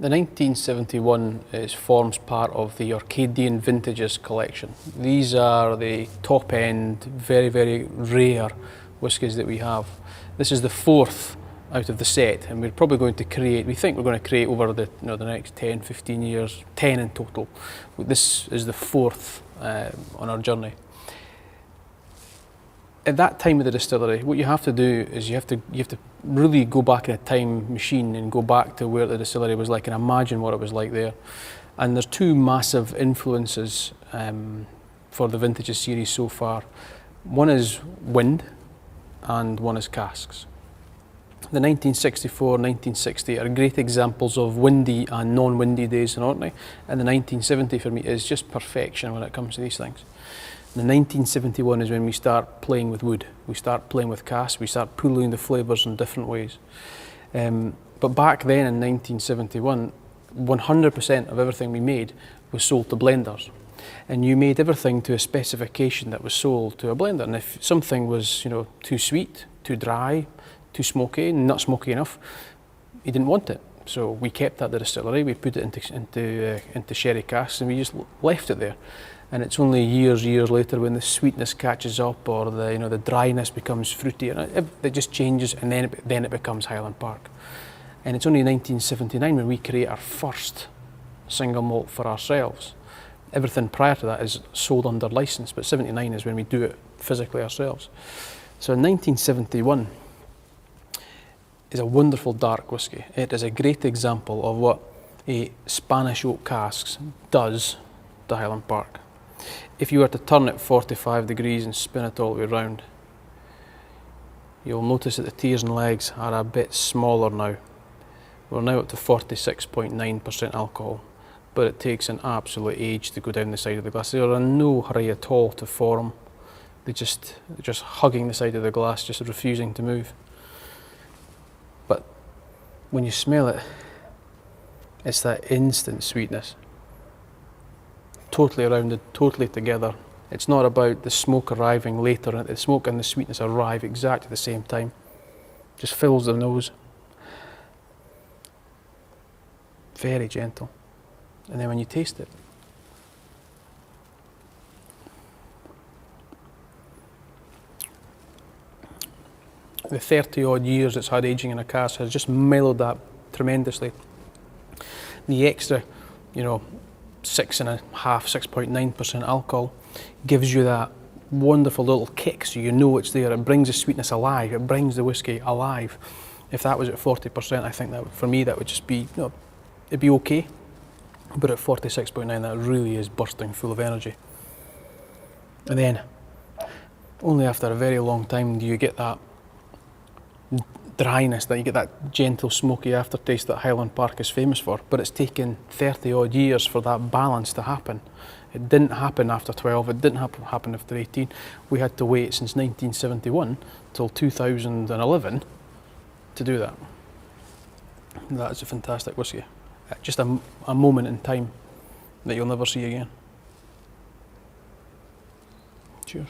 The 1971 forms part of the Orcadian vintages collection. These are the top end, very, very rare whiskies that we have. This is the fourth out of the set, and we're probably going to create, we think we're going to create over the, the next 10, 15 years, 10 in total. This is the fourth on our journey. At that time of the distillery, what you have to do is you have to really go back in a time machine and go back to where the distillery was like and imagine what it was like there. And there's two massive influences for the vintages series so far. One is wind and one is casks. The 1964, 1960 are great examples of windy and non-windy days in Orkney, and the 1970 for me is just perfection when it comes to these things. The 1971 is when we start playing with wood, we start playing with casks, we start pulling the flavours in different ways. But back then in 1971, 100% of everything we made was sold to blenders. And you made everything to a specification that was sold to a blender. And if something was, too sweet, too dry, too smoky, not smoky enough, you didn't want it. So we kept that at the distillery, we put it into sherry casks and we just left it there. And it's only years later when the sweetness catches up or the dryness becomes fruity and it just changes, and then it becomes Highland Park. And it's only 1979 when we create our first single malt for ourselves. Everything prior to that is sold under license, but 79 is when we do it physically ourselves. So in 1971 is a wonderful dark whisky. It is a great example of what a Spanish oak casks does to Highland Park. If you were to turn it 45 degrees and spin it all the way around, you'll notice that the tears and legs are a bit smaller now. We're now up to 46.9% alcohol, but it takes an absolute age to go down the side of the glass. They are in no hurry at all to form. They're just hugging the side of the glass, just refusing to move. But when you smell it, it's that instant sweetness. Totally rounded, totally together. It's not about the smoke arriving later, the smoke and the sweetness arrive exactly at the same time. Just fills the nose. Very gentle. And then when you taste it, the 30 odd years it's had aging in a cask has just mellowed that tremendously. The extra, 6.5, 6.9% alcohol gives you that wonderful little kick, so you know it's there. It brings the sweetness alive, it brings the whisky alive. If that was at 40%, I think that for me that would just be, it'd be okay. But at 46.9, that really is bursting full of energy. And then, only after a very long time do you get that dryness, that you get that gentle smoky aftertaste that Highland Park is famous for, but it's taken 30 odd years for that balance to happen. It didn't happen after 12, it didn't happen after 18. We had to wait since 1971 till 2011 to do that. That is a fantastic whisky. Just a moment in time that you'll never see again. Cheers.